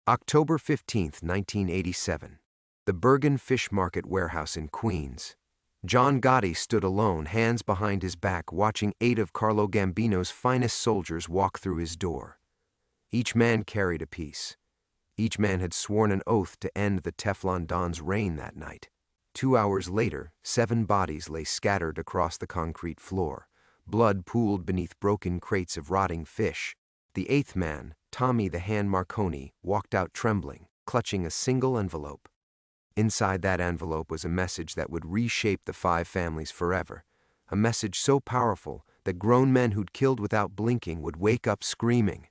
October 15, 1987. The Bergen Fish Market warehouse in Queens. John Gotti stood alone, hands behind his back, watching 8 of Carlo Gambino's finest soldiers walk through his door. Each man carried a piece. Each man had sworn an oath to end the Teflon Don's reign that night. 2 hours later, 7 bodies lay scattered across the concrete floor. Blood pooled beneath broken crates of rotting fish. The 8th man, Tommy the Hand Marconi, walked out trembling, clutching a single envelope. Inside that envelope was a message that would reshape the 5 families forever. A message so powerful that grown men who'd killed without blinking would wake up screaming.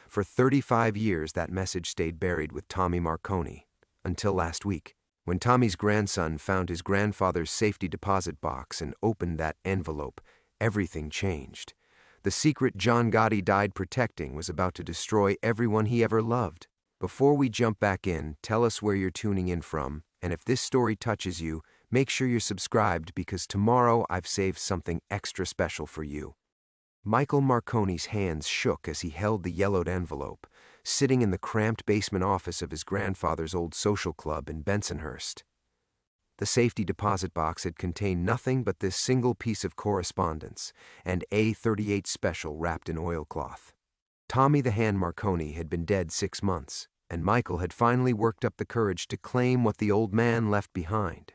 For 35 years that message stayed buried with Tommy Marconi, until last week, when Tommy's grandson found his grandfather's safety deposit box and opened that envelope. Everything changed. The secret John Gotti died protecting was about to destroy everyone he ever loved. Before we jump back in, tell us where you're tuning in from, and if this story touches you, make sure you're subscribed because tomorrow I've saved something extra special for you. Michael Marconi's hands shook as he held the yellowed envelope, sitting in the cramped basement office of his grandfather's old social club in Bensonhurst. The safety deposit box had contained nothing but this single piece of correspondence, and A38 special wrapped in oilcloth. Tommy the Hand Marconi had been dead 6 months, and Michael had finally worked up the courage to claim what the old man left behind.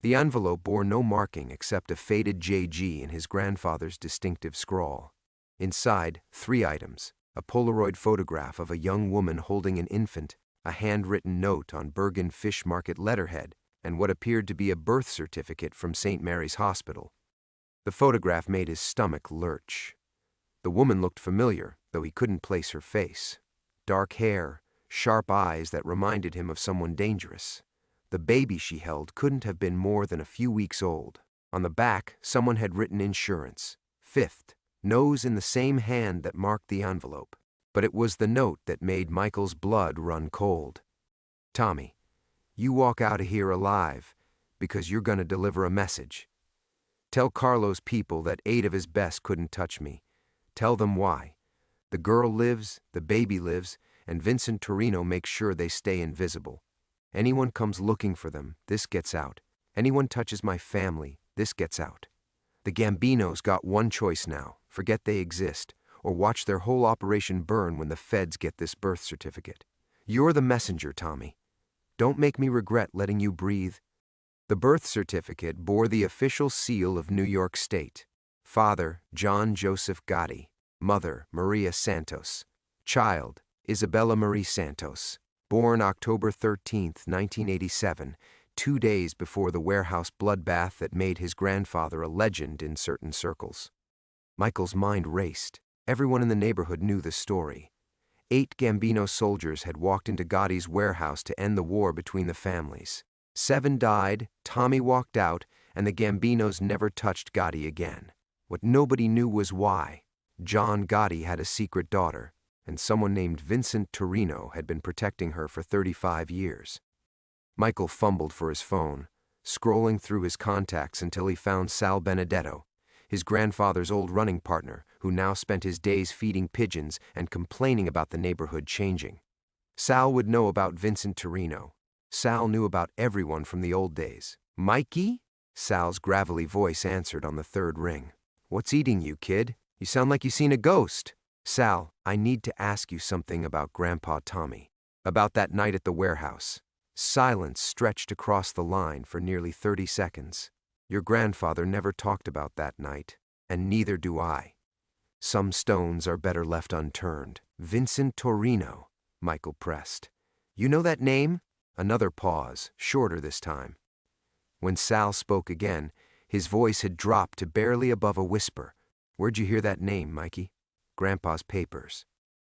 The envelope bore no marking except a faded JG in his grandfather's distinctive scrawl. Inside, 3 items: a Polaroid photograph of a young woman holding an infant, a handwritten note on Bergen Fish Market letterhead, and what appeared to be a birth certificate from St. Mary's Hospital. The photograph made his stomach lurch. The woman looked familiar, though he couldn't place her face. Dark hair, sharp eyes that reminded him of someone dangerous. The baby she held couldn't have been more than a few weeks old. On the back, someone had written insurance, 5th, nose in the same hand that marked the envelope. But it was the note that made Michael's blood run cold. Tommy, you walk out of here alive because you're gonna deliver a message. Tell Carlo's people that 8 of his best couldn't touch me. Tell them why. The girl lives, the baby lives, and Vincent Torino makes sure they stay invisible. Anyone comes looking for them, this gets out. Anyone touches my family, this gets out. The Gambinos got one choice now: forget they exist, or watch their whole operation burn when the feds get this birth certificate. You're the messenger, Tommy. Don't make me regret letting you breathe. The birth certificate bore the official seal of New York State. Father, John Joseph Gotti. Mother, Maria Santos. Child, Isabella Marie Santos. Born October 13, 1987, 2 days before the warehouse bloodbath that made his grandfather a legend in certain circles. Michael's mind raced. Everyone in the neighborhood knew the story. 8 Gambino soldiers had walked into Gotti's warehouse to end the war between the families. 7 died, Tommy walked out, and the Gambinos never touched Gotti again. What nobody knew was why. John Gotti had a secret daughter, and someone named Vincent Torino had been protecting her for 35 years. Michael fumbled for his phone, scrolling through his contacts until he found Sal Benedetto, his grandfather's old running partner, who now spent his days feeding pigeons and complaining about the neighborhood changing. Sal would know about Vincent Torino. Sal knew about everyone from the old days. "Mikey?" Sal's gravelly voice answered on the 3rd ring. "What's eating you, kid? You sound like you seen a ghost." "Sal, I need to ask you something about Grandpa Tommy. About that night at the warehouse." Silence stretched across the line for nearly 30 seconds. "Your grandfather never talked about that night, and neither do I. Some stones are better left unturned." "Vincent Torino," Michael pressed. "You know that name?" Another pause, shorter this time. When Sal spoke again, his voice had dropped to barely above a whisper. "Where'd you hear that name, Mikey?" "Grandpa's papers."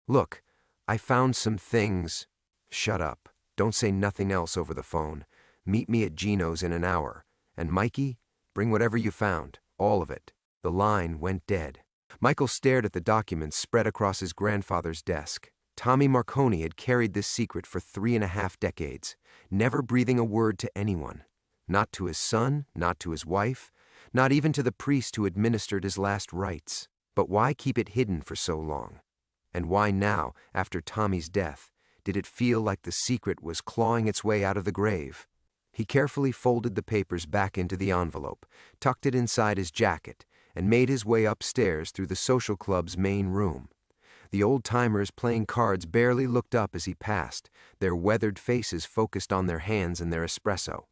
"Look, I found some things." "Shut up. Don't say nothing else over the phone. Meet me at Gino's in an hour. And Mikey, bring whatever you found, all of it." The line went dead. Michael stared at the documents spread across his grandfather's desk. Tommy Marconi had carried this secret for 3.5 decades, never breathing a word to anyone. Not to his son, not to his wife, not even to the priest who administered his last rites. But why keep it hidden for so long? And why now, after Tommy's death, Did it feel like the secret was clawing its way out of the grave? He carefully folded the papers back into the envelope, tucked it inside his jacket, and made his way upstairs through the social club's main room. The old-timers playing cards barely looked up as he passed, their weathered faces focused on their hands and their espresso.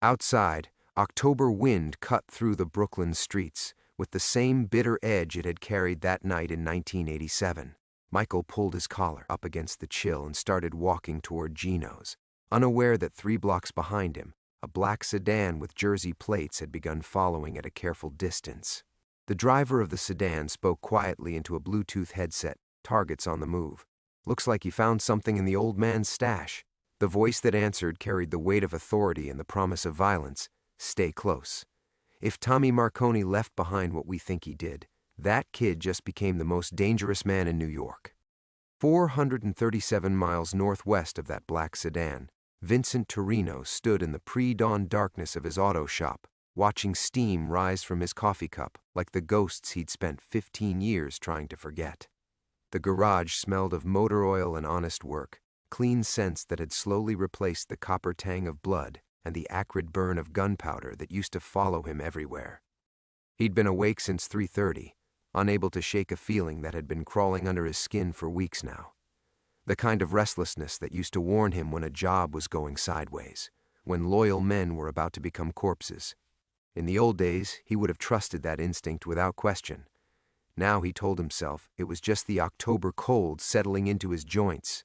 Outside, October wind cut through the Brooklyn streets, with the same bitter edge it had carried that night in 1987. Michael pulled his collar up against the chill and started walking toward Gino's, unaware that 3 blocks behind him, a black sedan with Jersey plates had begun following at a careful distance. The driver of the sedan spoke quietly into a Bluetooth headset, targets on the move. "Looks like you found something in the old man's stash." The voice that answered carried the weight of authority and the promise of violence. "Stay close. If Tommy Marconi left behind what we think he did, that kid just became the most dangerous man in New York." 437 miles northwest of that black sedan, Vincent Torino stood in the pre-dawn darkness of his auto shop, watching steam rise from his coffee cup like the ghosts he'd spent 15 years trying to forget. The garage smelled of motor oil and honest work, clean scents that had slowly replaced the copper tang of blood and the acrid burn of gunpowder that used to follow him everywhere. He'd been awake since 3:30, unable to shake a feeling that had been crawling under his skin for weeks now. The kind of restlessness that used to warn him when a job was going sideways, when loyal men were about to become corpses. In the old days, he would have trusted that instinct without question. Now he told himself it was just the October cold settling into his joints,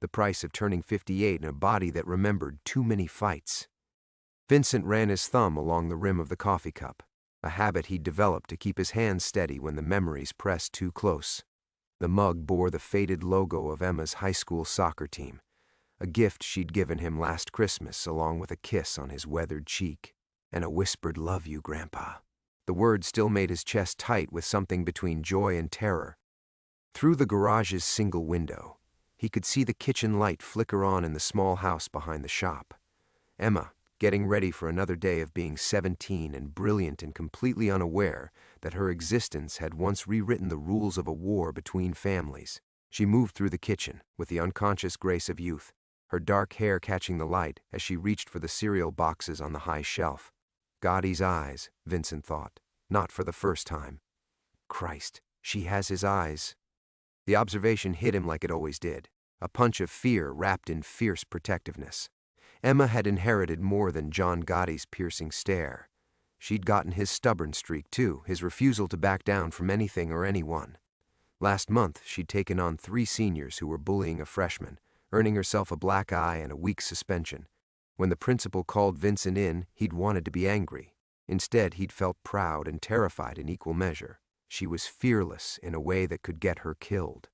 the price of turning 58 in a body that remembered too many fights. Vincent ran his thumb along the rim of the coffee cup, a habit he'd developed to keep his hands steady when the memories pressed too close. The mug bore the faded logo of Emma's high school soccer team, a gift she'd given him last Christmas along with a kiss on his weathered cheek and a whispered "Love you, Grandpa." The word still made his chest tight with something between joy and terror. Through the garage's single window, he could see the kitchen light flicker on in the small house behind the shop. Emma, getting ready for another day of being 17 and brilliant and completely unaware that her existence had once rewritten the rules of a war between families. She moved through the kitchen with the unconscious grace of youth, her dark hair catching the light as she reached for the cereal boxes on the high shelf. Gotti's eyes, Vincent thought, not for the first time. Christ, she has his eyes. The observation hit him like it always did, a punch of fear wrapped in fierce protectiveness. Emma had inherited more than John Gotti's piercing stare. She'd gotten his stubborn streak too, his refusal to back down from anything or anyone. Last month, she'd taken on 3 seniors who were bullying a freshman, earning herself a black eye and a week's suspension. When the principal called Vincent in, he'd wanted to be angry. Instead, he'd felt proud and terrified in equal measure. She was fearless in a way that could get her killed.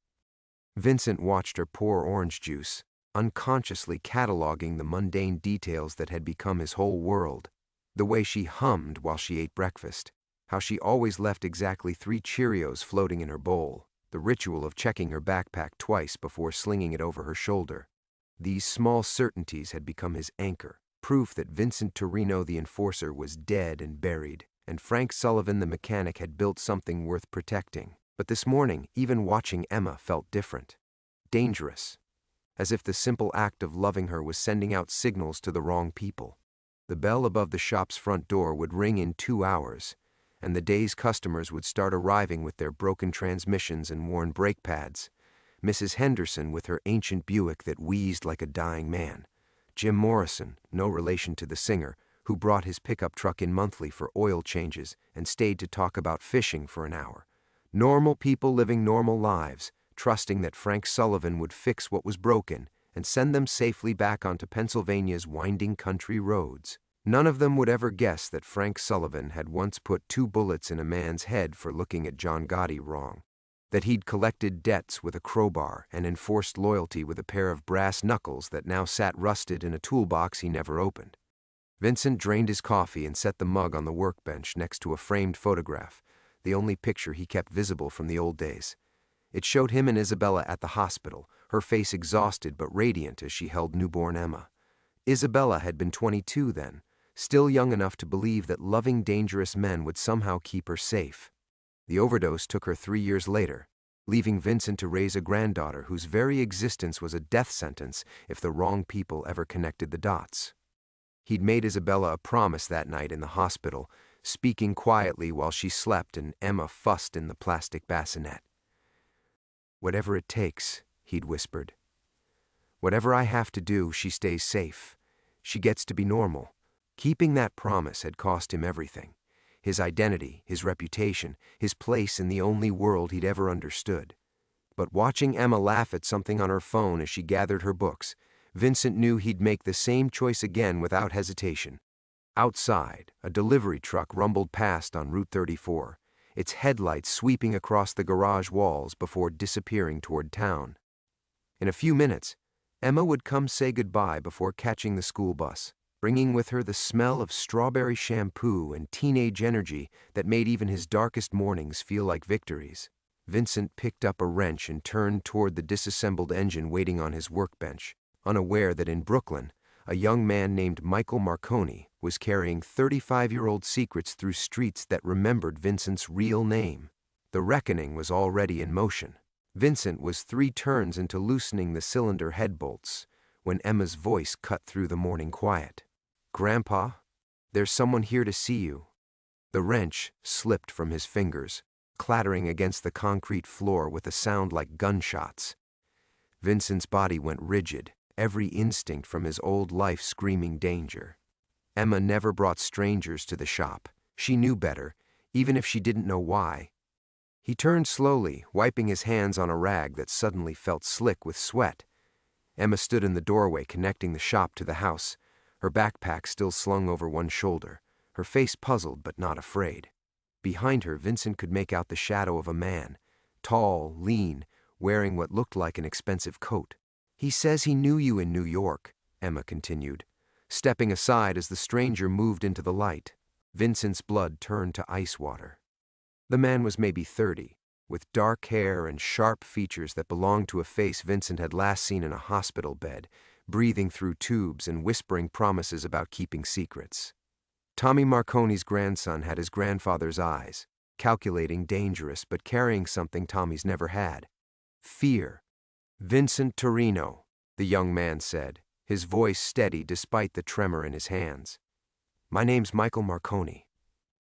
Vincent watched her pour orange juice, unconsciously cataloging the mundane details that had become his whole world. The way she hummed while she ate breakfast, how she always left exactly 3 Cheerios floating in her bowl, the ritual of checking her backpack twice before slinging it over her shoulder. These small certainties had become his anchor, proof that Vincent Torino the enforcer was dead and buried, and Frank Sullivan the mechanic had built something worth protecting. But this morning, even watching Emma felt different. Dangerous. As if the simple act of loving her was sending out signals to the wrong people. The bell above the shop's front door would ring in 2 hours, and the day's customers would start arriving with their broken transmissions and worn brake pads. Mrs. Henderson with her ancient Buick that wheezed like a dying man. Jim Morrison, no relation to the singer, who brought his pickup truck in monthly for oil changes and stayed to talk about fishing for an hour. Normal people living normal lives, trusting that Frank Sullivan would fix what was broken and send them safely back onto Pennsylvania's winding country roads. None of them would ever guess that Frank Sullivan had once put 2 bullets in a man's head for looking at John Gotti wrong. That he'd collected debts with a crowbar and enforced loyalty with a pair of brass knuckles that now sat rusted in a toolbox he never opened. Vincent drained his coffee and set the mug on the workbench next to a framed photograph, the only picture he kept visible from the old days. It showed him and Isabella at the hospital, her face exhausted but radiant as she held newborn Emma. Isabella had been 22 then, still young enough to believe that loving dangerous men would somehow keep her safe. The overdose took her 3 years later. leaving Vincent to raise a granddaughter whose very existence was a death sentence if the wrong people ever connected the dots. He'd made Isabella a promise that night in the hospital, speaking quietly while she slept and Emma fussed in the plastic bassinet. "Whatever it takes," he'd whispered. "Whatever I have to do, she stays safe. She gets to be normal." Keeping that promise had cost him everything: his identity, his reputation, his place in the only world he'd ever understood. But watching Emma laugh at something on her phone as she gathered her books, Vincent knew he'd make the same choice again without hesitation. Outside, a delivery truck rumbled past on Route 34, its headlights sweeping across the garage walls before disappearing toward town. In a few minutes, Emma would come say goodbye before catching the school bus, bringing with her the smell of strawberry shampoo and teenage energy that made even his darkest mornings feel like victories. Vincent picked up a wrench and turned toward the disassembled engine waiting on his workbench, unaware that in Brooklyn, a young man named Michael Marconi was carrying 35-year-old secrets through streets that remembered Vincent's real name. The reckoning was already in motion. Vincent was 3 turns into loosening the cylinder head bolts when Emma's voice cut through the morning quiet. "Grandpa, there's someone here to see you." The wrench slipped from his fingers, clattering against the concrete floor with a sound like gunshots. Vincent's body went rigid, every instinct from his old life screaming danger. Emma never brought strangers to the shop. She knew better, even if she didn't know why. He turned slowly, wiping his hands on a rag that suddenly felt slick with sweat. Emma stood in the doorway connecting the shop to the house, her backpack still slung over one shoulder, her face puzzled but not afraid. Behind her, Vincent could make out the shadow of a man, tall, lean, wearing what looked like an expensive coat. "He says he knew you in New York," Emma continued, stepping aside as the stranger moved into the light. Vincent's blood turned to ice water. The man was maybe 30, with dark hair and sharp features that belonged to a face Vincent had last seen in a hospital bed, breathing through tubes and whispering promises about keeping secrets. Tommy Marconi's grandson had his grandfather's eyes, calculating, dangerous, but carrying something Tommy's never had: fear. "Vincent Torino," the young man said, his voice steady despite the tremor in his hands. "My name's Michael Marconi.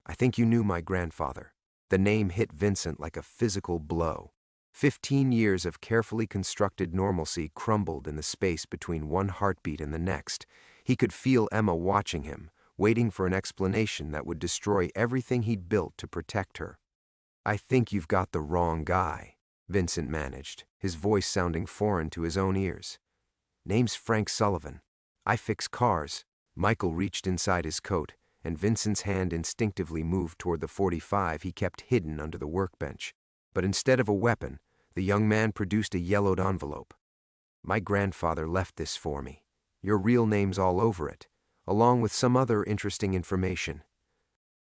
I think you knew my grandfather." The name hit Vincent like a physical blow. 15 years of carefully constructed normalcy crumbled in the space between one heartbeat and the next. He could feel Emma watching him, waiting for an explanation that would destroy everything he'd built to protect her. "I think you've got the wrong guy," Vincent managed, his voice sounding foreign to his own ears. "Name's Frank Sullivan. I fix cars." Michael reached inside his coat, and Vincent's hand instinctively moved toward the .45 he kept hidden under the workbench. But instead of a weapon, the young man produced a yellowed envelope. "My grandfather left this for me. Your real name's all over it, along with some other interesting information."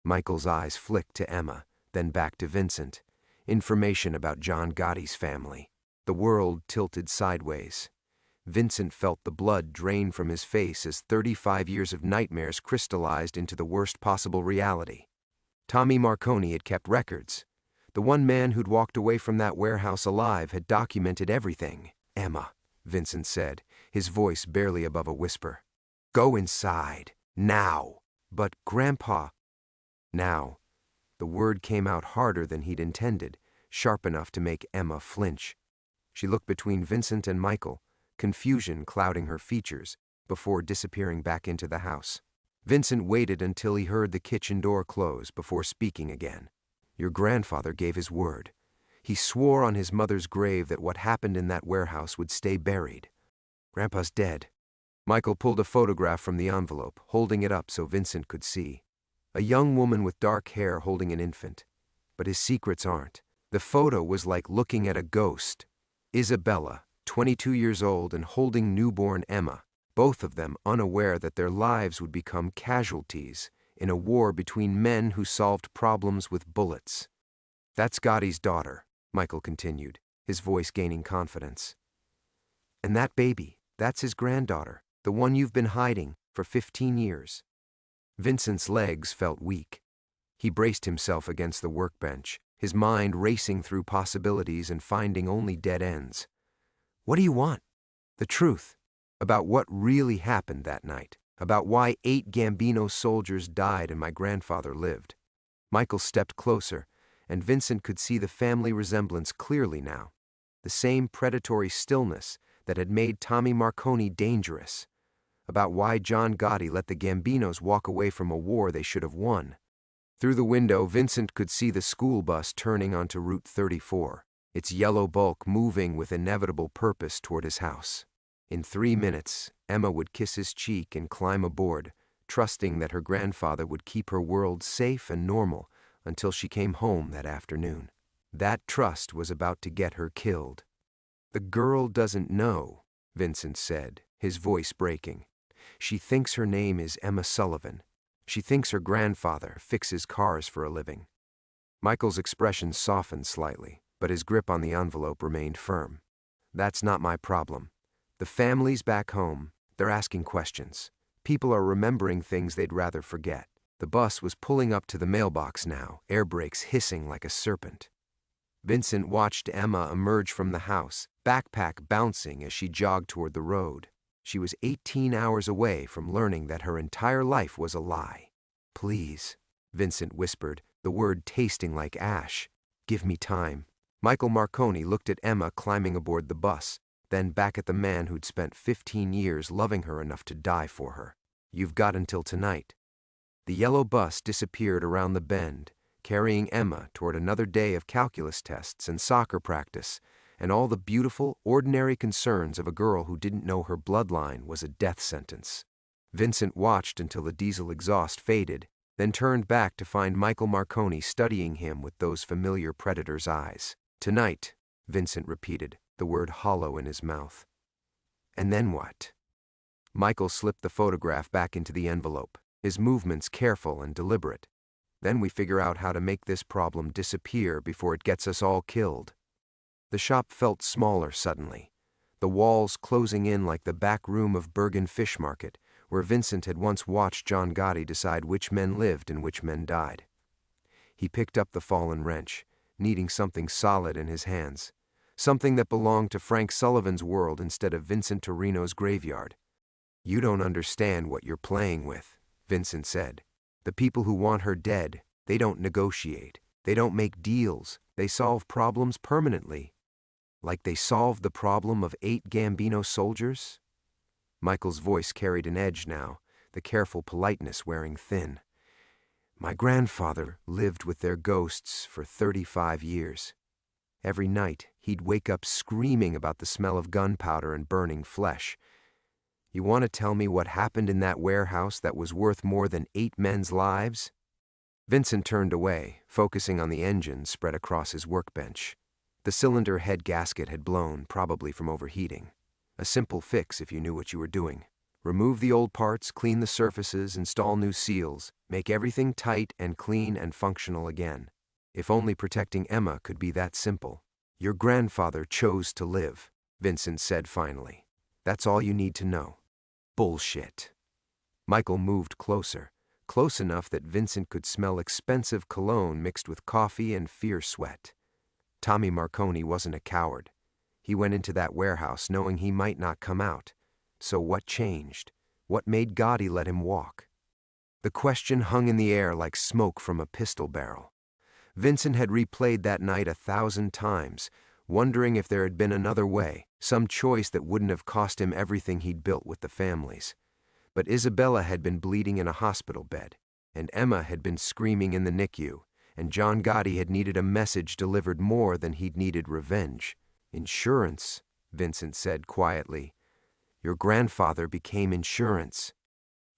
Michael's eyes flicked to Emma, then back to Vincent. Information about John Gotti's family. The world tilted sideways. Vincent felt the blood drain from his face as 35 years of nightmares crystallized into the worst possible reality. Tommy Marconi had kept records. The one man who'd walked away from that warehouse alive had documented everything. "Emma," Vincent said, his voice barely above a whisper. "Go inside. Now." "But, Grandpa—" Now. The word came out harder than he'd intended, sharp enough to make Emma flinch. She looked between Vincent and Michael, confusion clouding her features, before disappearing back into the house. Vincent waited until he heard the kitchen door close before speaking again. "Your grandfather gave his word. He swore on his mother's grave that what happened in that warehouse would stay buried. Grandpa's dead." Michael pulled a photograph from the envelope, holding it up so Vincent could see. A young woman with dark hair holding an infant. But his secrets aren't. The photo was like looking at a ghost. Isabella, 22 years old and holding newborn Emma, both of them unaware that their lives would become casualties in a war between men who solved problems with bullets. "That's Gotti's daughter," Michael continued, his voice gaining confidence. "And that baby, that's his granddaughter, the one you've been hiding for 15 years. Vincent's legs felt weak. He braced himself against the workbench, his mind racing through possibilities and finding only dead ends. What do you want? The truth. About what really happened that night. About why 8 Gambino soldiers died and my grandfather lived. Michael stepped closer, and Vincent could see the family resemblance clearly now. The same predatory stillness that had made Tommy Marconi dangerous. About why John Gotti let the Gambinos walk away from a war they should have won. Through the window, Vincent could see the school bus turning onto Route 34, its yellow bulk moving with inevitable purpose toward his house. In 3 minutes, Emma would kiss his cheek and climb aboard, trusting that her grandfather would keep her world safe and normal until she came home that afternoon. That trust was about to get her killed. The girl doesn't know, Vincent said, his voice breaking. She thinks her name is Emma Sullivan. She thinks her grandfather fixes cars for a living. Michael's expression softened slightly, but his grip on the envelope remained firm. That's not my problem. The family's back home. They're asking questions. People are remembering things they'd rather forget. The bus was pulling up to the mailbox now, air brakes hissing like a serpent. Vincent watched Emma emerge from the house, backpack bouncing as she jogged toward the road. She was 18 hours away from learning that her entire life was a lie. Please, Vincent whispered, the word tasting like ash. Give me time. Michael Marconi looked at Emma climbing aboard the bus, then back at the man who'd spent 15 years loving her enough to die for her. You've got until tonight. The yellow bus disappeared around the bend, carrying Emma toward another day of calculus tests and soccer practice, and all the beautiful, ordinary concerns of a girl who didn't know her bloodline was a death sentence. Vincent watched until the diesel exhaust faded, then turned back to find Michael Marconi studying him with those familiar predator's eyes. Tonight, Vincent repeated, the word hollow in his mouth. And then what? Michael slipped the photograph back into the envelope, his movements careful and deliberate. Then we figure out how to make this problem disappear before it gets us all killed. The shop felt smaller suddenly, the walls closing in like the back room of Bergen Fish Market, where Vincent had once watched John Gotti decide which men lived and which men died. He picked up the fallen wrench, needing something solid in his hands, something that belonged to Frank Sullivan's world instead of Vincent Torino's graveyard. You don't understand what you're playing with, Vincent said. The people who want her dead, they don't negotiate, they don't make deals, they solve problems permanently. Like they solved the problem of 8 Gambino soldiers? Michael's voice carried an edge now, the careful politeness wearing thin. My grandfather lived with their ghosts for 35 years. Every night, he'd wake up screaming about the smell of gunpowder and burning flesh. You want to tell me what happened in that warehouse that was worth more than 8 men's lives? Vincent turned away, focusing on the engine spread across his workbench. The cylinder head gasket had blown, probably from overheating. A simple fix if you knew what you were doing. Remove the old parts, clean the surfaces, install new seals, make everything tight and clean and functional again. If only protecting Emma could be that simple. Your grandfather chose to live, Vincent said finally. That's all you need to know. Bullshit. Michael moved closer, close enough that Vincent could smell expensive cologne mixed with coffee and fear sweat. Tommy Marconi wasn't a coward. He went into that warehouse knowing he might not come out. So what changed? What made Gotti let him walk? The question hung in the air like smoke from a pistol barrel. Vincent had replayed that night 1,000 times, wondering if there had been another way, some choice that wouldn't have cost him everything he'd built with the families. But Isabella had been bleeding in a hospital bed, and Emma had been screaming in the NICU, and John Gotti had needed a message delivered more than he'd needed revenge. Insurance, Vincent said quietly. Your grandfather became insurance.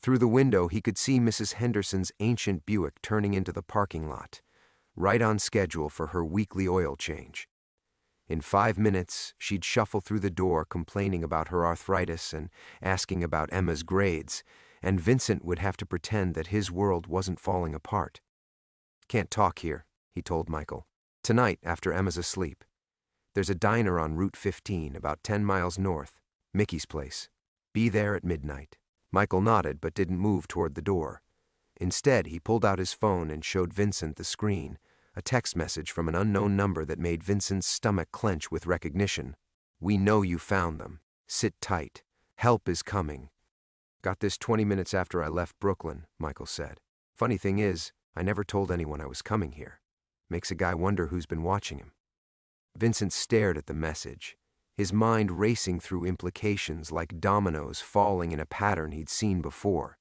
Through the window, he could see Mrs. Henderson's ancient Buick turning into the parking lot, right on schedule for her weekly oil change. In 5 minutes, she'd shuffle through the door complaining about her arthritis and asking about Emma's grades, and Vincent would have to pretend that his world wasn't falling apart. Can't talk here, he told Michael. Tonight, after Emma's asleep. There's a diner on Route 15, about 10 miles north, Mickey's place. Be there at midnight. Michael nodded but didn't move toward the door. Instead, he pulled out his phone and showed Vincent the screen, A text message from an unknown number that made Vincent's stomach clench with recognition. "We know you found them. Sit tight. Help is coming." "Got this 20 minutes after I left Brooklyn," Michael said. "Funny thing is, I never told anyone I was coming here. Makes a guy wonder who's been watching him." Vincent stared at the message, his mind racing through implications like dominoes falling in a pattern he'd seen before.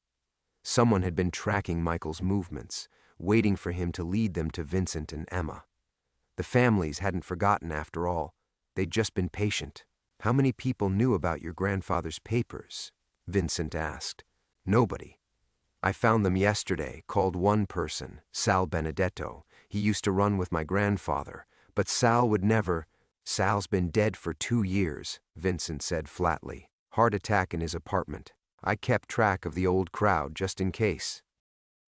Someone had been tracking Michael's movements, waiting for him to lead them to Vincent and Emma. The families hadn't forgotten after all. They'd just been patient. "How many people knew about your grandfather's papers?" Vincent asked. "Nobody. I found them yesterday, called one person, Sal Benedetto. He used to run with my grandfather, but Sal would never—" "Sal's been dead for 2 years, Vincent said flatly. "Heart attack in his apartment. I kept track of the old crowd just in case."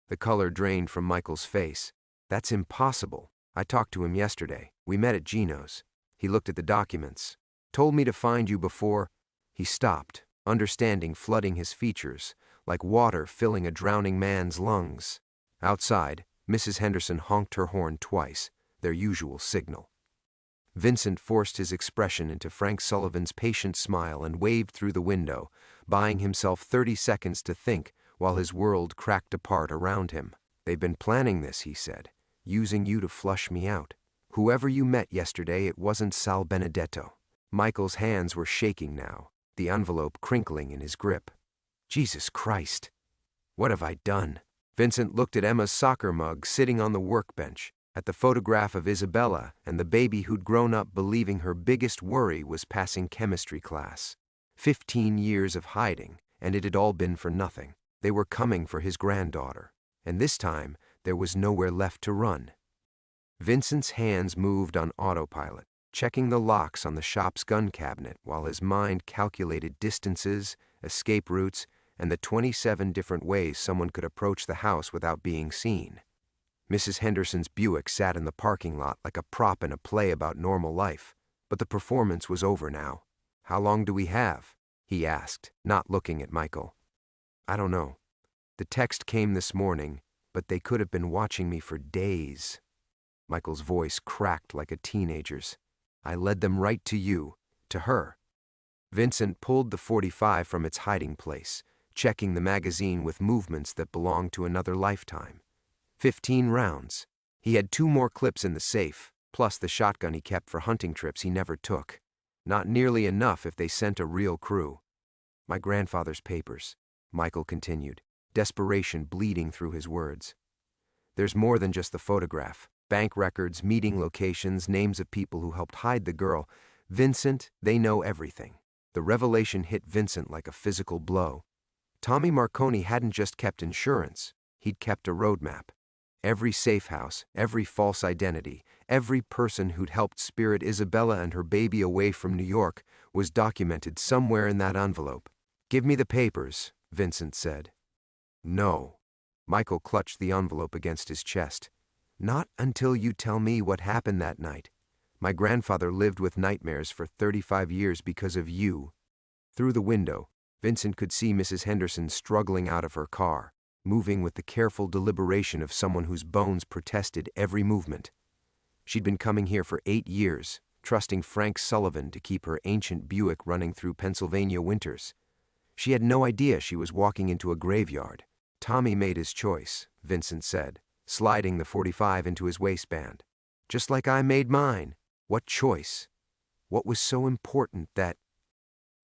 The color drained from Michael's face. "That's impossible. I talked to him yesterday. We met at Gino's. He looked at the documents. Told me to find you before—" He stopped, understanding flooding his features, like water filling a drowning man's lungs. Outside, Mrs. Henderson honked her horn twice, their usual signal. Vincent forced his expression into Frank Sullivan's patient smile and waved through the window, buying himself 30 seconds to think while his world cracked apart around him. "They've been planning this," he said, "using you to flush me out. Whoever you met yesterday, it wasn't Sal Benedetto." Michael's hands were shaking now, the envelope crinkling in his grip. "Jesus Christ! What have I done?" Vincent looked at Emma's soccer mug sitting on the workbench, at the photograph of Isabella and the baby who'd grown up believing her biggest worry was passing chemistry class. 15 years of hiding, and it had all been for nothing. They were coming for his granddaughter, and this time there was nowhere left to run. Vincent's hands moved on autopilot, checking the locks on the shop's gun cabinet while his mind calculated distances, escape routes, and the 27 different ways someone could approach the house without being seen. Mrs. Henderson's Buick sat in the parking lot like a prop in a play about normal life, but the performance was over now. "How long do we have?" he asked, not looking at Michael. "I don't know. The text came this morning, but they could have been watching me for days." Michael's voice cracked like a teenager's. "I led them right to you, to her." Vincent pulled the .45 from its hiding place, checking the magazine with movements that belonged to another lifetime. 15 rounds. He had 2 more clips in the safe, plus the shotgun he kept for hunting trips he never took. Not nearly enough if they sent a real crew. "My grandfather's papers," Michael continued, desperation bleeding through his words. "There's more than just the photograph. Bank records, meeting locations, names of people who helped hide the girl. Vincent, they know everything." The revelation hit Vincent like a physical blow. Tommy Marconi hadn't just kept insurance, he'd kept a roadmap. Every safe house, every false identity, every person who'd helped spirit Isabella and her baby away from New York was documented somewhere in that envelope. "Give me the papers," Vincent said. "No." Michael clutched the envelope against his chest. "Not until you tell me what happened that night. My grandfather lived with nightmares for 35 years because of you." Through the window, Vincent could see Mrs. Henderson struggling out of her car, moving with the careful deliberation of someone whose bones protested every movement. She'd been coming here for 8 years, trusting Frank Sullivan to keep her ancient Buick running through Pennsylvania winters. She had no idea she was walking into a graveyard. "Tommy made his choice," Vincent said, sliding the .45 into his waistband. "Just like I made mine." What choice? What was so important that—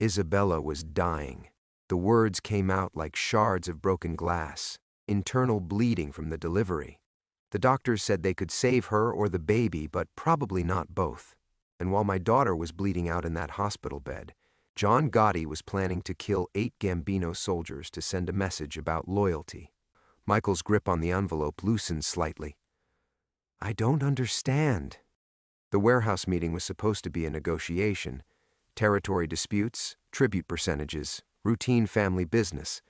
Isabella was dying. The words came out like shards of broken glass, internal bleeding from the delivery. The doctors said they could save her or the baby, but probably not both. And while my daughter was bleeding out in that hospital bed, John Gotti was planning to kill 8 Gambino soldiers to send a message about loyalty. Michael's grip on the envelope loosened slightly. "I don't understand." The warehouse meeting was supposed to be a negotiation. Territory disputes, tribute percentages, routine family business.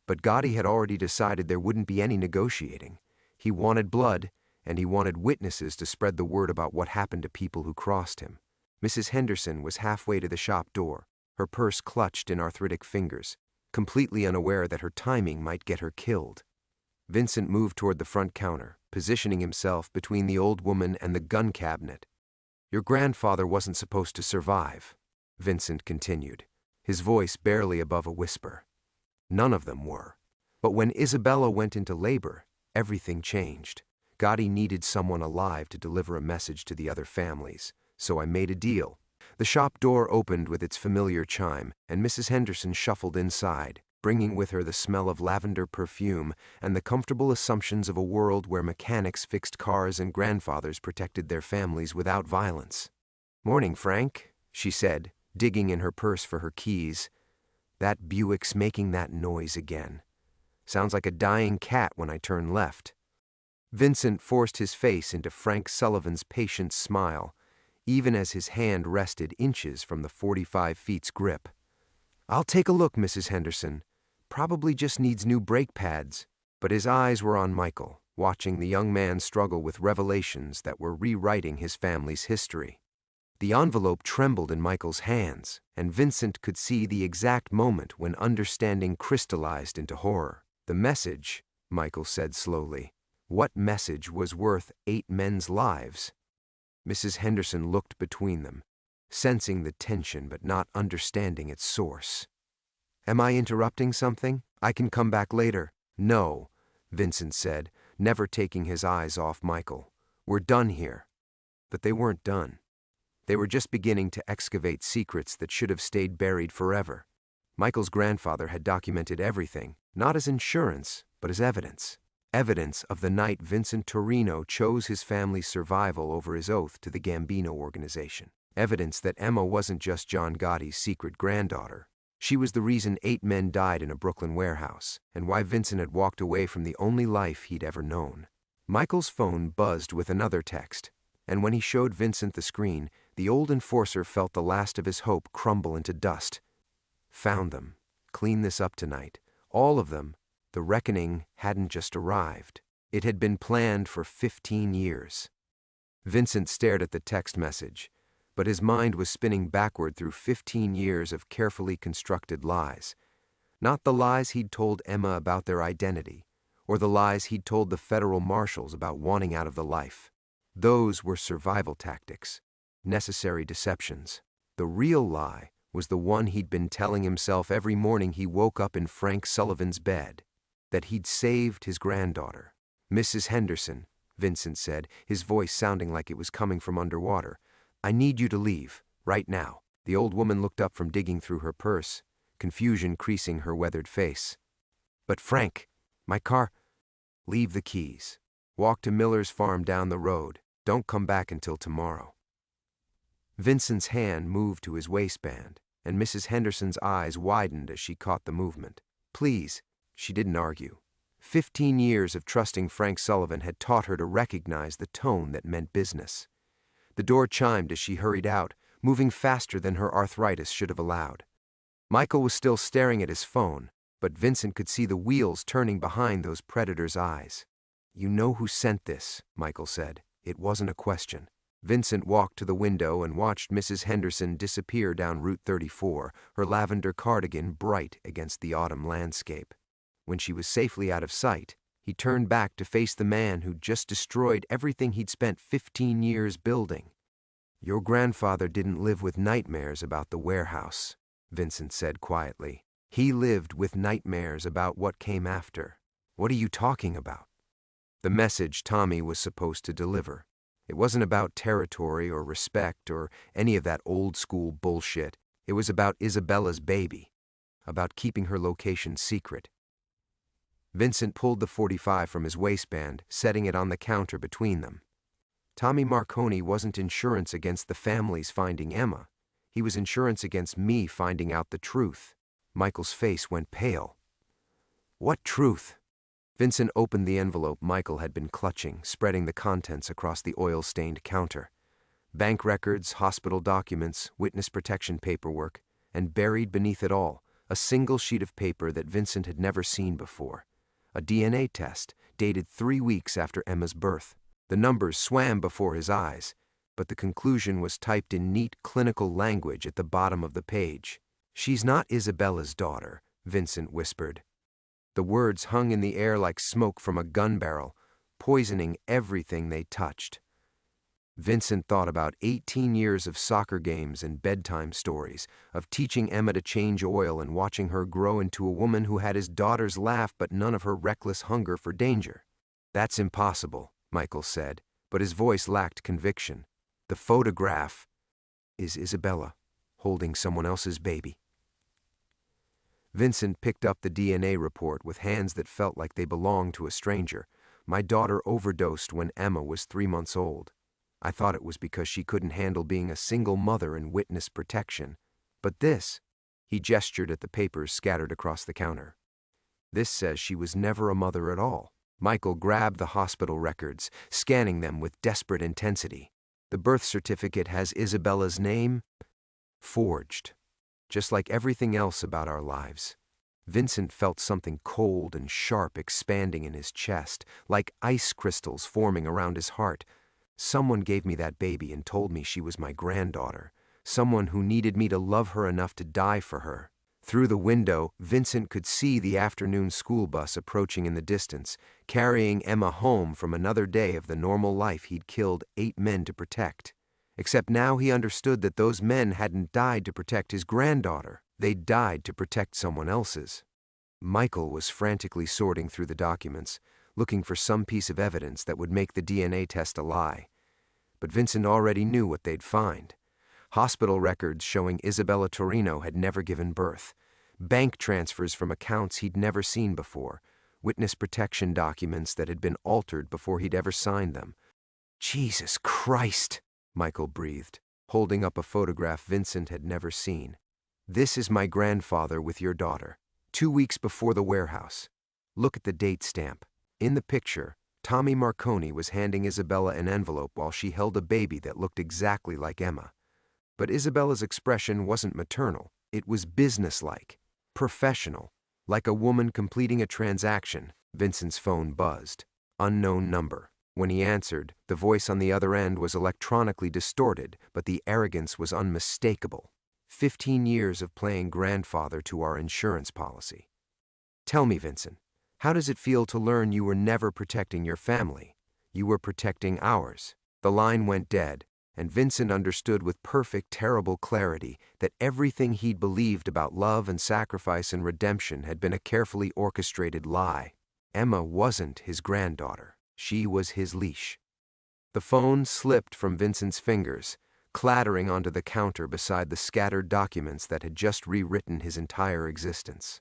But Gotti had already decided there wouldn't be any negotiating. He wanted blood, and he wanted witnesses to spread the word about what happened to people who crossed him. Mrs. Henderson was halfway to the shop door, her purse clutched in arthritic fingers, completely unaware that her timing might get her killed. Vincent moved toward the front counter, positioning himself between the old woman and the gun cabinet. "Your grandfather wasn't supposed to survive," Vincent continued, his voice barely above a whisper. "None of them were. But when Isabella went into labor, everything changed. Gotti needed someone alive to deliver a message to the other families, so I made a deal." The shop door opened with its familiar chime, and Mrs. Henderson shuffled inside, bringing with her the smell of lavender perfume and the comfortable assumptions of a world where mechanics fixed cars and grandfathers protected their families without violence. "Morning, Frank," she said, digging in her purse for her keys. "That Buick's making that noise again. Sounds like a dying cat when I turn left." Vincent forced his face into Frank Sullivan's patient smile, even as his hand rested inches from the 45 feet's grip. "I'll take a look, Mrs. Henderson. Probably just needs new brake pads." But his eyes were on Michael, watching the young man struggle with revelations that were rewriting his family's history. The envelope trembled in Michael's hands, and Vincent could see the exact moment when understanding crystallized into horror. "The message," Michael said slowly. "What message was worth 8 men's lives?" Mrs. Henderson looked between them, sensing the tension but not understanding its source. "Am I interrupting something? I can come back later." "No," Vincent said, never taking his eyes off Michael. "We're done here." But they weren't done. They were just beginning to excavate secrets that should have stayed buried forever. Michael's grandfather had documented everything, not as insurance, but as evidence. Evidence of the night Vincent Torino chose his family's survival over his oath to the Gambino organization. Evidence that Emma wasn't just John Gotti's secret granddaughter. She was the reason 8 men died in a Brooklyn warehouse, and why Vincent had walked away from the only life he'd ever known. Michael's phone buzzed with another text, and when he showed Vincent the screen, the old enforcer felt the last of his hope crumble into dust. "Found them. Clean this up tonight. All of them." The reckoning hadn't just arrived. It had been planned for 15 years. Vincent stared at the text message, but his mind was spinning backward through 15 years of carefully constructed lies. Not the lies he'd told Emma about their identity, or the lies he'd told the federal marshals about wanting out of the life. Those were survival tactics, necessary deceptions. The real lie was the one he'd been telling himself every morning he woke up in Frank Sullivan's bed. That he'd saved his granddaughter. "Mrs. Henderson," Vincent said, his voice sounding like it was coming from underwater, "I need you to leave, right now." The old woman looked up from digging through her purse, confusion creasing her weathered face. "But Frank, my car—" "Leave the keys. Walk to Miller's farm down the road. Don't come back until tomorrow." Vincent's hand moved to his waistband, and Mrs. Henderson's eyes widened as she caught the movement. "Please." She didn't argue. 15 years of trusting Frank Sullivan had taught her to recognize the tone that meant business. The door chimed as she hurried out, moving faster than her arthritis should have allowed. Michael was still staring at his phone, but Vincent could see the wheels turning behind those predators' eyes. "You know who sent this," Michael said. It wasn't a question. Vincent walked to the window and watched Mrs. Henderson disappear down Route 34, her lavender cardigan bright against the autumn landscape. When she was safely out of sight, he turned back to face the man who'd just destroyed everything he'd spent 15 years building. "Your grandfather didn't live with nightmares about the warehouse," Vincent said quietly. "He lived with nightmares about what came after." "What are you talking about?" The message Tommy was supposed to deliver. It wasn't about territory or respect or any of that old-school bullshit. It was about Isabella's baby, about keeping her location secret. Vincent pulled the .45 from his waistband, setting it on the counter between them. Tommy Marconi wasn't insurance against the families finding Emma. He was insurance against me finding out the truth. Michael's face went pale. "What truth?" Vincent opened the envelope Michael had been clutching, spreading the contents across the oil-stained counter. Bank records, hospital documents, witness protection paperwork, and buried beneath it all, a single sheet of paper that Vincent had never seen before. A DNA test, dated 3 weeks after Emma's birth. The numbers swam before his eyes, but the conclusion was typed in neat clinical language at the bottom of the page. "She's not Isabella's daughter," Vincent whispered. The words hung in the air like smoke from a gun barrel, poisoning everything they touched. Vincent thought about 18 years of soccer games and bedtime stories, of teaching Emma to change oil and watching her grow into a woman who had his daughter's laugh but none of her reckless hunger for danger. "That's impossible," Michael said, but his voice lacked conviction. "The photograph is Isabella, holding someone else's baby." Vincent picked up the DNA report with hands that felt like they belonged to a stranger. "My daughter overdosed when Emma was 3 months old. I thought it was because she couldn't handle being a single mother in witness protection. But this," he gestured at the papers scattered across the counter, "this says she was never a mother at all." Michael grabbed the hospital records, scanning them with desperate intensity. The birth certificate has Isabella's name forged, just like everything else about our lives. Vincent felt something cold and sharp expanding in his chest, like ice crystals forming around his heart. "Someone gave me that baby and told me she was my granddaughter. Someone who needed me to love her enough to die for her." Through the window, Vincent could see the afternoon school bus approaching in the distance, carrying Emma home from another day of the normal life he'd killed 8 men to protect. Except now he understood that those men hadn't died to protect his granddaughter. They'd died to protect someone else's. Michael was frantically sorting through the documents, looking for some piece of evidence that would make the DNA test a lie. But Vincent already knew what they'd find. Hospital records showing Isabella Torino had never given birth. Bank transfers from accounts he'd never seen before. Witness protection documents that had been altered before he'd ever signed them. "Jesus Christ," Michael breathed, holding up a photograph Vincent had never seen. "This is my grandfather with your daughter, 2 weeks before the warehouse. Look at the date stamp. In the picture, Tommy Marconi was handing Isabella an envelope while she held a baby that looked exactly like Emma. But Isabella's expression wasn't maternal. It was businesslike, professional, like a woman completing a transaction." Vincent's phone buzzed. Unknown number. When he answered, the voice on the other end was electronically distorted, but the arrogance was unmistakable. 15 years of playing grandfather to our insurance policy. "Tell me, Vincent, how does it feel to learn you were never protecting your family? You were protecting ours?" The line went dead, and Vincent understood with perfect, terrible clarity that everything he'd believed about love and sacrifice and redemption had been a carefully orchestrated lie. Emma wasn't his granddaughter. She was his leash. The phone slipped from Vincent's fingers, clattering onto the counter beside the scattered documents that had just rewritten his entire existence.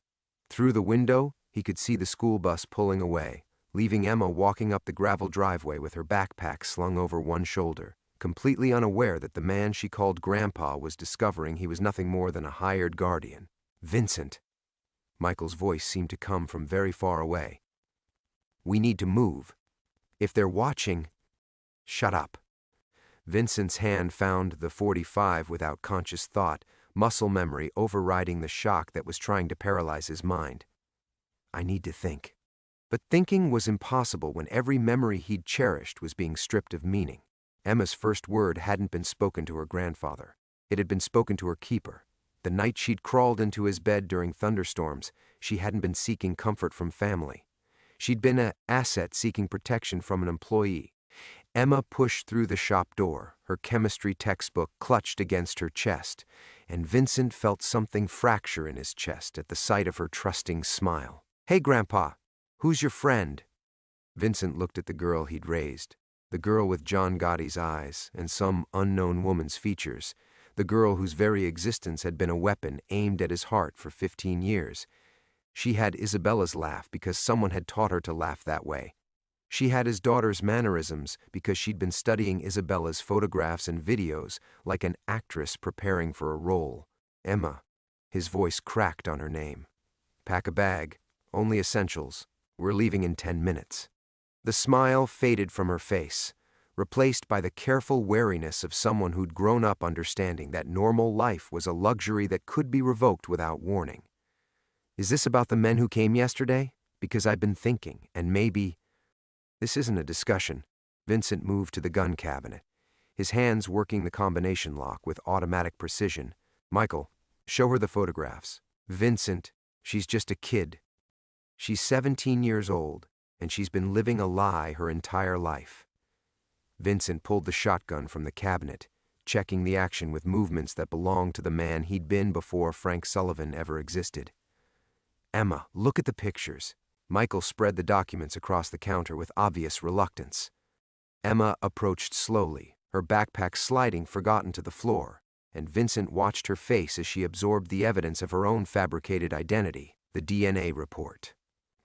Through the window, he could see the school bus pulling away, leaving Emma walking up the gravel driveway with her backpack slung over one shoulder, completely unaware that the man she called Grandpa was discovering he was nothing more than a hired guardian. "Vincent," Michael's voice seemed to come from very far away, "we need to move. If they're watching—" "Shut up." Vincent's hand found the .45 without conscious thought, muscle memory overriding the shock that was trying to paralyze his mind. "I need to think." But thinking was impossible when every memory he'd cherished was being stripped of meaning. Emma's first word hadn't been spoken to her grandfather. It had been spoken to her keeper. The night she'd crawled into his bed during thunderstorms, she hadn't been seeking comfort from family. She'd been an asset seeking protection from an employee. Emma pushed through the shop door, her chemistry textbook clutched against her chest, and Vincent felt something fracture in his chest at the sight of her trusting smile. "Hey, Grandpa, who's your friend?" Vincent looked at the girl he'd raised, the girl with John Gotti's eyes and some unknown woman's features, the girl whose very existence had been a weapon aimed at his heart for 15 years. She had Isabella's laugh because someone had taught her to laugh that way. She had his daughter's mannerisms because she'd been studying Isabella's photographs and videos like an actress preparing for a role. "Emma," his voice cracked on her name. "Pack a bag, only essentials. We're leaving in 10 minutes. The smile faded from her face, replaced by the careful wariness of someone who'd grown up understanding that normal life was a luxury that could be revoked without warning. "Is this about the men who came yesterday? Because I've been thinking, and maybe—" "This isn't a discussion." Vincent moved to the gun cabinet, his hands working the combination lock with automatic precision. "Michael, show her the photographs." "Vincent, she's just a kid. She's 17 years old. and she's been living a lie her entire life. Vincent pulled the shotgun from the cabinet, checking the action with movements that belonged to the man he'd been before Frank Sullivan ever existed. Emma, look at the pictures. Michael spread the documents across the counter with obvious reluctance. Emma approached slowly, her backpack sliding forgotten to the floor, and Vincent watched her face as she absorbed the evidence of her own fabricated identity, the DNA report.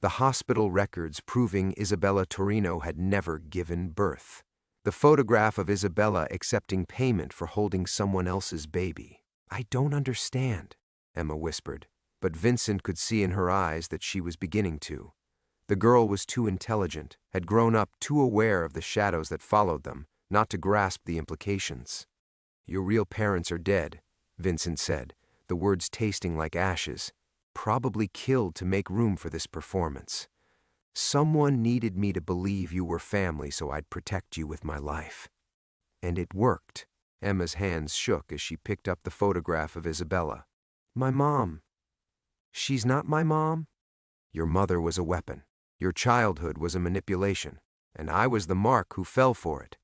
The hospital records proving Isabella Torino had never given birth. The photograph of Isabella accepting payment for holding someone else's baby. "I don't understand," Emma whispered, but Vincent could see in her eyes that she was beginning to. The girl was too intelligent, had grown up too aware of the shadows that followed them, not to grasp the implications. "Your real parents are dead," Vincent said, the words tasting like ashes. "Probably killed to make room for this performance. Someone needed me to believe you were family so I'd protect you with my life. And it worked." Emma's hands shook as she picked up the photograph of Isabella. "My mom. She's not my mom? Your mother was a weapon. Your childhood was a manipulation, and I was the mark who fell for it."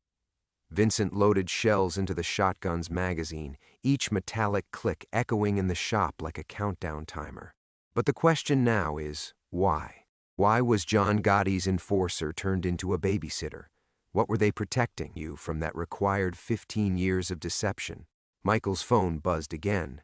Vincent loaded shells into the shotgun's magazine, each metallic click echoing in the shop like a countdown timer. But the question now is, why? Why was John Gotti's enforcer turned into a babysitter? What were they protecting you from that required 15 years of deception? Michael's phone buzzed again.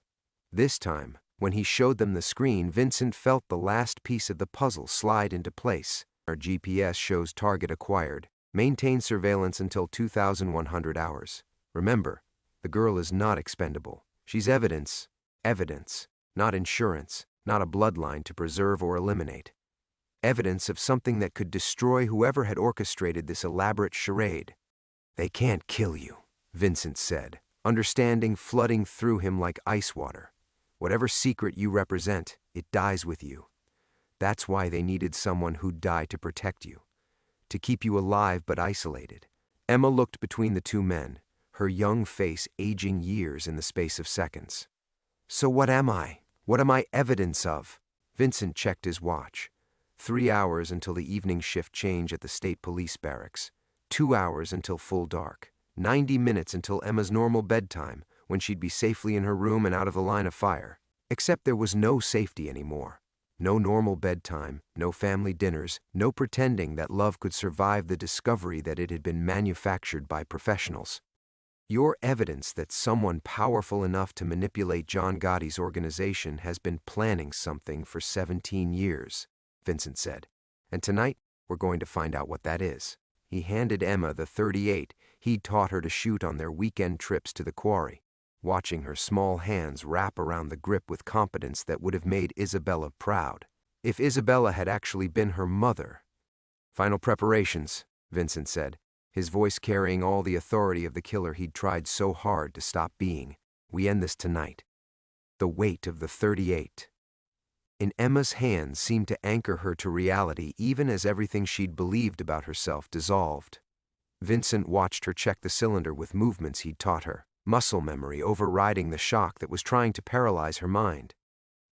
This time, when he showed them the screen, Vincent felt the last piece of the puzzle slide into place. "Our GPS shows target acquired. Maintain surveillance until 2,100 hours. Remember, the girl is not expendable. She's evidence. Evidence, not insurance, not a bloodline to preserve or eliminate. Evidence of something that could destroy whoever had orchestrated this elaborate charade." "They can't kill you," Vincent said, understanding flooding through him like ice water. "Whatever secret you represent, it dies with you. That's why they needed someone who'd die to protect you, to keep you alive but isolated." Emma looked between the two men, her young face aging years in the space of seconds. "So what am I? What am I evidence of?" Vincent checked his watch. 3 hours until the evening shift change at the state police barracks. 2 hours until full dark. 90 minutes until Emma's normal bedtime, when she'd be safely in her room and out of the line of fire. Except there was no safety anymore. No normal bedtime, no family dinners, no pretending that love could survive the discovery that it had been manufactured by professionals. "Your evidence that someone powerful enough to manipulate John Gotti's organization has been planning something for 17 years, Vincent said. "And tonight, we're going to find out what that is." He handed Emma the .38 he'd taught her to shoot on their weekend trips to the quarry, watching her small hands wrap around the grip with competence that would have made Isabella proud. If Isabella had actually been her mother. "Final preparations," Vincent said, his voice carrying all the authority of the killer he'd tried so hard to stop being. "We end this tonight." The weight of the .38 in Emma's hands seemed to anchor her to reality even as everything she'd believed about herself dissolved. Vincent watched her check the cylinder with movements he'd taught her, muscle memory overriding the shock that was trying to paralyze her mind.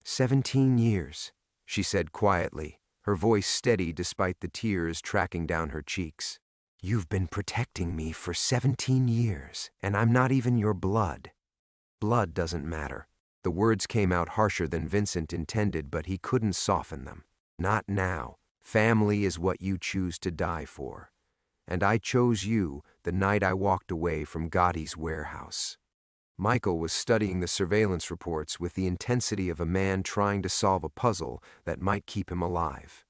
17 years, she said quietly, her voice steady despite the tears tracking down her cheeks. "You've been protecting me for 17 years, and I'm not even your blood." "Blood doesn't matter." The words came out harsher than Vincent intended, but he couldn't soften them. "Not now. Family is what you choose to die for. And I chose you the night I walked away from Gotti's warehouse." Michael was studying the surveillance reports with the intensity of a man trying to solve a puzzle that might keep him alive.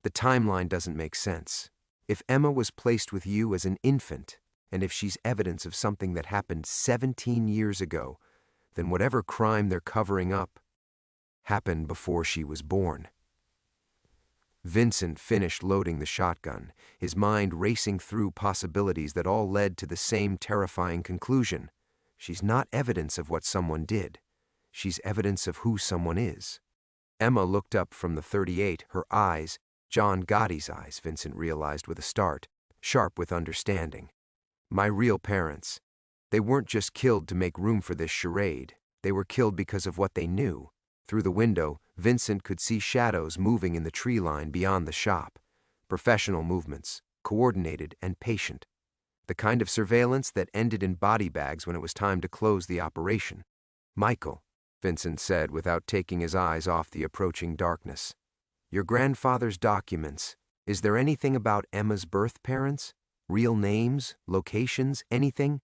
"The timeline doesn't make sense. If Emma was placed with you as an infant, and if she's evidence of something that happened 17 years ago, then whatever crime they're covering up happened before she was born." Vincent finished loading the shotgun, his mind racing through possibilities that all led to the same terrifying conclusion. She's not evidence of what someone did. She's evidence of who someone is. Emma looked up from the .38, her eyes, John Gotti's eyes, Vincent realized with a start, sharp with understanding. "My real parents. They weren't just killed to make room for this charade. They were killed because of what they knew." Through the window, Vincent could see shadows moving in the tree line beyond the shop, Professional movements, coordinated and patient. The kind of surveillance that ended in body bags when it was time to close the operation. "Michael," Vincent said without taking his eyes off the approaching darkness. "Your grandfather's documents. Is there anything about Emma's birth parents? Real names, locations, anything?"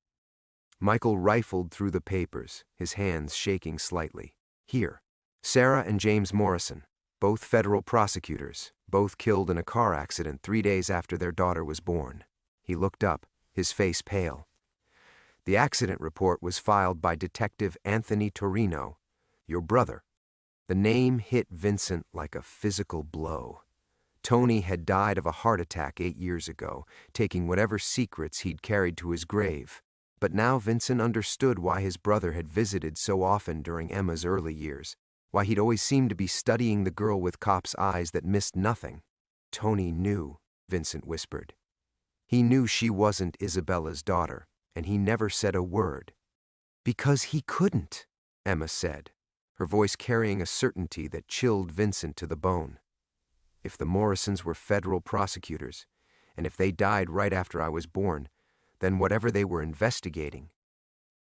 Michael rifled through the papers, his hands shaking slightly. "Here. Sarah and James Morrison, both federal prosecutors, both killed in a car accident 3 days after their daughter was born." He looked up, his face pale. "The accident report was filed by Detective Anthony Torino, your brother." The name hit Vincent like a physical blow. Tony had died of a heart attack 8 years ago, taking whatever secrets he'd carried to his grave. But now Vincent understood why his brother had visited so often during Emma's early years, why he'd always seemed to be studying the girl with cop's eyes that missed nothing. "Tony knew," Vincent whispered. "He knew she wasn't Isabella's daughter, and he never said a word." "Because he couldn't," Emma said, her voice carrying a certainty that chilled Vincent to the bone. "If the Morrisons were federal prosecutors, and if they died right after I was born, then whatever they were investigating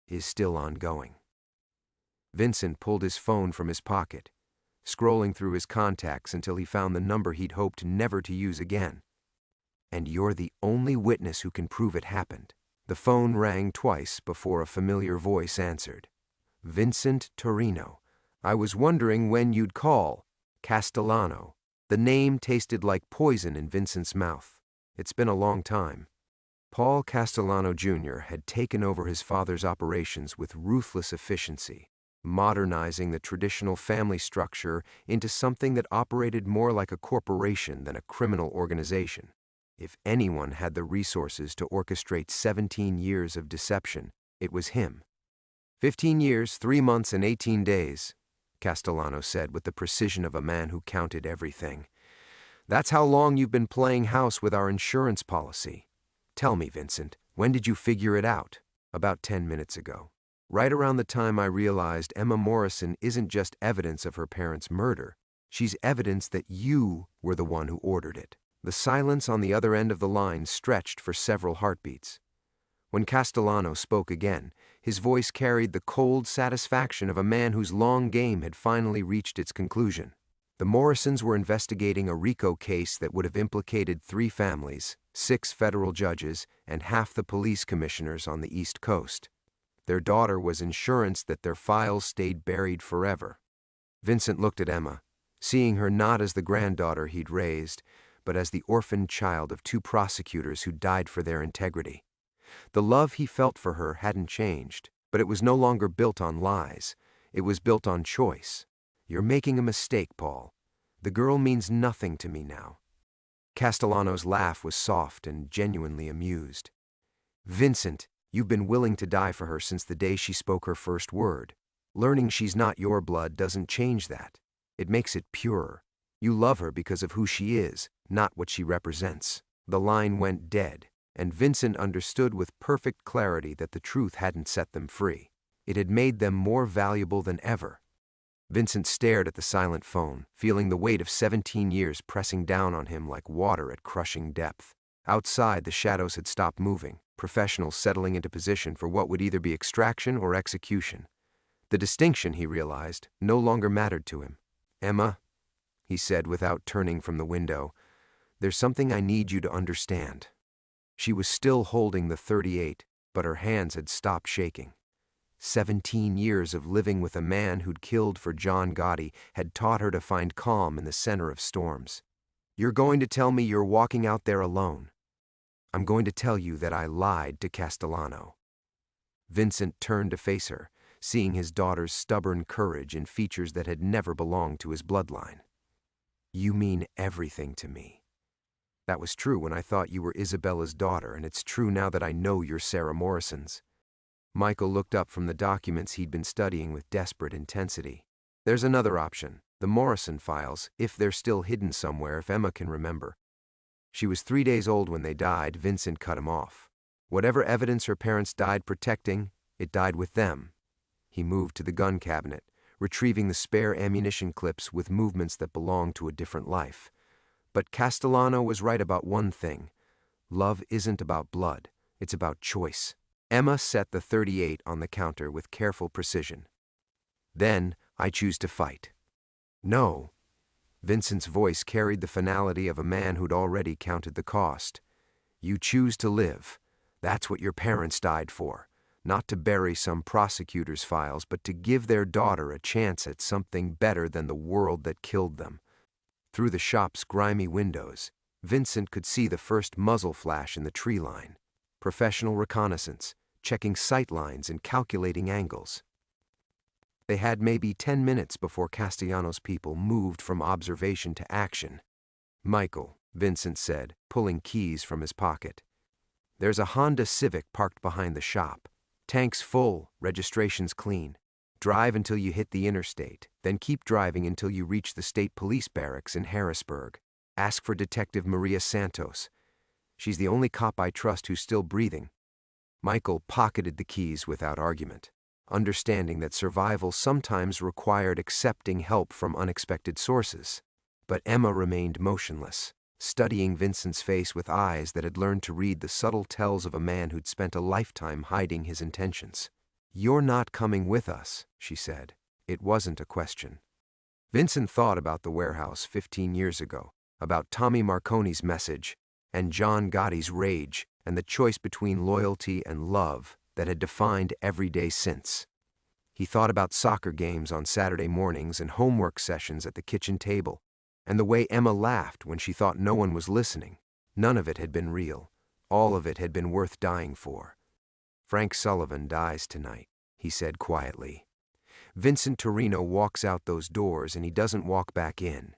is still ongoing." Vincent pulled his phone from his pocket, scrolling through his contacts until he found the number he'd hoped never to use again. "And you're the only witness who can prove it happened." The phone rang twice before a familiar voice answered. "Vincent Torino. I was wondering when you'd call. Castellano." The name tasted like poison in Vincent's mouth. It's been a long time. Paul Castellano Jr. had taken over his father's operations with ruthless efficiency, modernizing the traditional family structure into something that operated more like a corporation than a criminal organization. If anyone had the resources to orchestrate 17 years of deception, it was him. 15 years, 3 months, and 18 days, Castellano said with the precision of a man who counted everything. "That's how long you've been playing house with our insurance policy. Tell me, Vincent, when did you figure it out?" "About 10 minutes ago. Right around the time I realized Emma Morrison isn't just evidence of her parents' murder. She's evidence that you were the one who ordered it." The silence on the other end of the line stretched for several heartbeats. When Castellano spoke again, his voice carried the cold satisfaction of a man whose long game had finally reached its conclusion. "The Morrisons were investigating a RICO case that would have implicated 3 families, 6 federal judges, and half the police commissioners on the East Coast. Their daughter was insurance that their files stayed buried forever." Vincent looked at Emma, seeing her not as the granddaughter he'd raised, but as the orphaned child of 2 prosecutors who died for their integrity. The love he felt for her hadn't changed, but it was no longer built on lies. It was built on choice. "You're making a mistake, Paul. The girl means nothing to me now." Castellano's laugh was soft and genuinely amused. "Vincent, you've been willing to die for her since the day she spoke her first word. Learning she's not your blood doesn't change that. It makes it purer. You love her because of who she is, not what she represents." The line went dead, and Vincent understood with perfect clarity that the truth hadn't set them free. It had made them more valuable than ever. Vincent stared at the silent phone, feeling the weight of 17 years pressing down on him like water at crushing depth. Outside, the shadows had stopped moving, professionals settling into position for what would either be extraction or execution. The distinction, he realized, no longer mattered to him. "Emma," he said without turning from the window, "there's something I need you to understand." She was still holding the .38, but her hands had stopped shaking. 17 years of living with a man who'd killed for John Gotti had taught her to find calm in the center of storms. "You're going to tell me you're walking out there alone. I'm going to tell you that I lied to Castellano." Vincent turned to face her, seeing his daughter's stubborn courage in features that had never belonged to his bloodline. "You mean everything to me. That was true when I thought you were Isabella's daughter, and it's true now that I know you're Sarah Morrison's." Michael looked up from the documents he'd been studying with desperate intensity. "There's another option, the Morrison files, if they're still hidden somewhere, if Emma can remember. She was 3 days old when they died." Vincent cut him off. "Whatever evidence her parents died protecting, it died with them." He moved to the gun cabinet, retrieving the spare ammunition clips with movements that belonged to a different life. But Castellano was right about one thing. Love isn't about blood, it's about choice. Emma set the .38 on the counter with careful precision. Then, I choose to fight. No. Vincent's voice carried the finality of a man who'd already counted the cost. You choose to live. That's what your parents died for. Not to bury some prosecutor's files, but to give their daughter a chance at something better than the world that killed them. Through the shop's grimy windows, Vincent could see the first muzzle flash in the tree line. Professional reconnaissance, checking sight lines and calculating angles. They had maybe 10 minutes before Castellanos' people moved from observation to action. Michael, Vincent said, pulling keys from his pocket. There's a Honda Civic parked behind the shop. Tank's full, registration's clean. Drive until you hit the interstate, then keep driving until you reach the state police barracks in Harrisburg. Ask for Detective Maria Santos. She's the only cop I trust who's still breathing. Michael pocketed the keys without argument, understanding that survival sometimes required accepting help from unexpected sources. But Emma remained motionless, studying Vincent's face with eyes that had learned to read the subtle tells of a man who'd spent a lifetime hiding his intentions. You're not coming with us, she said. It wasn't a question. Vincent thought about the warehouse 15 years ago, about Tommy Marconi's message, and John Gotti's rage, and the choice between loyalty and love that had defined every day since. He thought about soccer games on Saturday mornings and homework sessions at the kitchen table, and the way Emma laughed when she thought no one was listening. None of it had been real. All of it had been worth dying for. Frank Sullivan dies tonight, he said quietly. Vincent Torino walks out those doors and he doesn't walk back in.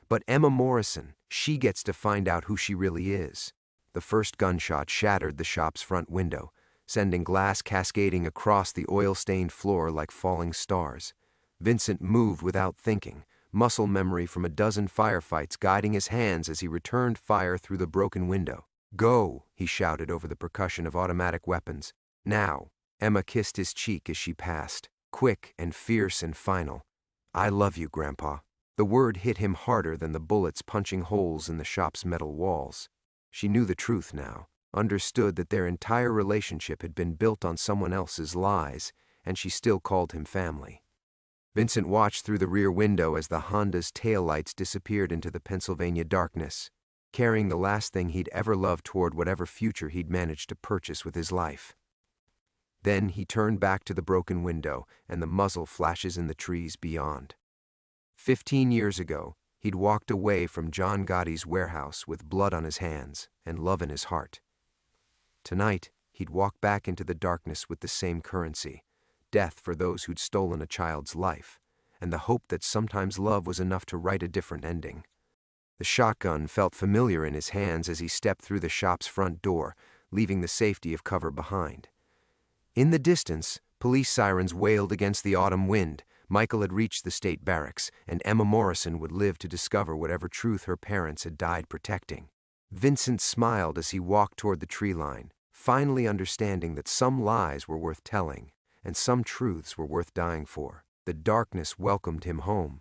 But Emma Morrison, she gets to find out who she really is. The first gunshot shattered the shop's front window, sending glass cascading across the oil-stained floor like falling stars. Vincent moved without thinking, muscle memory from a dozen firefights guiding his hands as he returned fire through the broken window. Go, he shouted over the percussion of automatic weapons. Now. Emma kissed his cheek as she passed, quick and fierce and final. I love you, Grandpa. The word hit him harder than the bullets punching holes in the shop's metal walls. She knew the truth now, understood that their entire relationship had been built on someone else's lies, and she still called him family. Vincent watched through the rear window as the Honda's taillights disappeared into the Pennsylvania darkness, carrying the last thing he'd ever loved toward whatever future he'd managed to purchase with his life. Then he turned back to the broken window and the muzzle flashes in the trees beyond. 15 years ago, he'd walked away from John Gotti's warehouse with blood on his hands and love in his heart. Tonight, he'd walk back into the darkness with the same currency, death for those who'd stolen a child's life, and the hope that sometimes love was enough to write a different ending. The shotgun felt familiar in his hands as he stepped through the shop's front door, leaving the safety of cover behind. In the distance, police sirens wailed against the autumn wind. Michael had reached the state barracks, and Emma Morrison would live to discover whatever truth her parents had died protecting. Vincent smiled as he walked toward the tree line, finally understanding that some lies were worth telling, and some truths were worth dying for. The darkness welcomed him home.